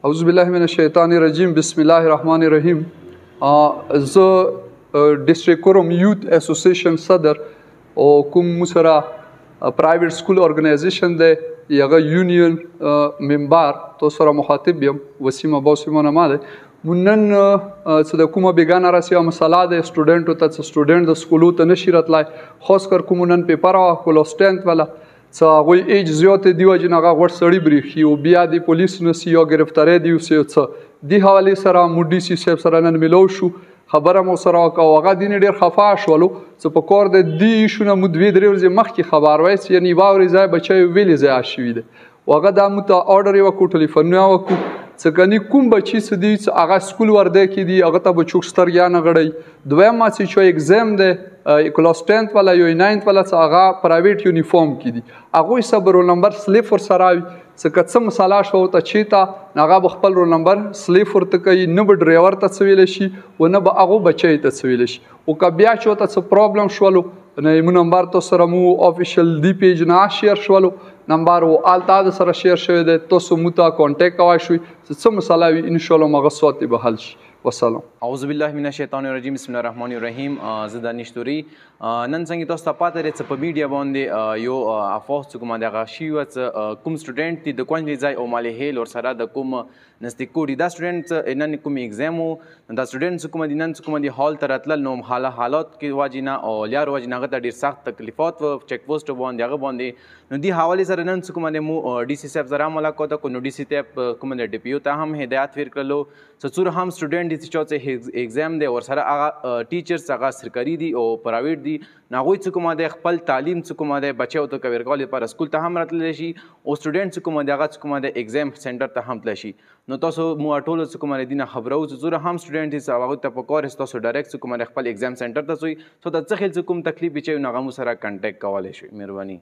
اعوذ بالله من الشیطان الرجیم بسم الله الرحمن الرحیم. زه ډسټریکټ کوروم یوت اسوسییشن صدر او کوم سره پرایویټ سکول ارګنایزیشن دی هغه یونین ممبر تو سره مخاطب یم. وسیم ابو سیمونه ما دی نن څه د کومه بیګانه راسي مسله د سټوډنټو ته څه سټوډنټ د سکولو ته نشي راتلای خاص کر کوم نن پیپر او کلاس 10 والا څه هغوی ایج زیات دی وجه نه هغه غوړ سړی بریښي او بیا د پولیس نسی یا گرفتاری دی اوسې څه دی حواله سره مودي سی صاحب سره نن ملو شو خبره مو سره وکړه هغه دین ډیر خفا شولو څه په کور د دی شونه مو دوی درې ورځې مخکې خبر وایي یعنی باوري ځای بچي ویلې ځای شوی دی هغه د مت اورډر یو کو ټلیفون یو کو څه کني کوم بچی څه دی هغه سکول ورده کې دی هغه ته بچوک سترګیا نه غړی دویم ما چې ایگزام دی کلاس 10 والا یو 9 والا څه هغه پرایویټ یونیفارم کې دي هغه صبر رول نمبر سلیپ ور سره څه کڅ مساله شو ته چیتا هغه خپل رول نمبر سلیپ ورته کوي نه به ډرایور ته څویل شي و نه به هغه بچی ته څویل شي او که بیا چوته څه پرابلم شولو نه مو نمبر تو سره مو افیشل دی پیج نه شیر شولو نمبر او آلتا د سره شیر شوی دی تاسو مو ته کانټیکټ کوئ شئ څه مسله وي ان شاء الله مغه صوت به حل شي. والسلام. اعوذ بالله من الشیطان الرجیم بسم الله الرحمن الرحیم. زه دانش توري نن څنګه تاسو ته پاته لري چې په میډیا باندې یو افواه چې کومه دغه شی و کوم سټوډنټ دی د کوم ځای او مالي هیل ور سره د کوم نستیکوري دا سټوډنټ نن کوم ایگزام دا سټوډنټ کوم دي نن کوم دي هال ترتل نو حالات کې واجینا او لیار واجینا غته ډیر سخت تکلیفات و چیک پوسټ باندې هغه باندې نو دی حواله سره نن کوم د مو ډي سي صاحب زرا ملاقات کو نو ډي سي ته کوم د ډي پی او ته هم هدایت ور کړلو څور هم سټوډنټ دي چې ایگزام دی ور سره هغه ټیچرز هغه سرکاري دي او پرایویټ دي ناغوی څه کومه د خپل تعلیم څه کومه د بچو ته کوي ورکول لپاره سکول ته هم راتللی شي او سټوډنټ څه کومه دغه څه کومه د ایگزام سنټر ته هم تللی شي نو تاسو مو ټول څه کومه دینه خبرو چې زوره هم سټوډنټ دي هغه ته په کار تاسو ډایرکټ څه کومه خپل ایگزام سنټر ته سوی سو د څه خل کوم تکلیف چې نغمو سره کانټیکټ کولای شي. مهرباني.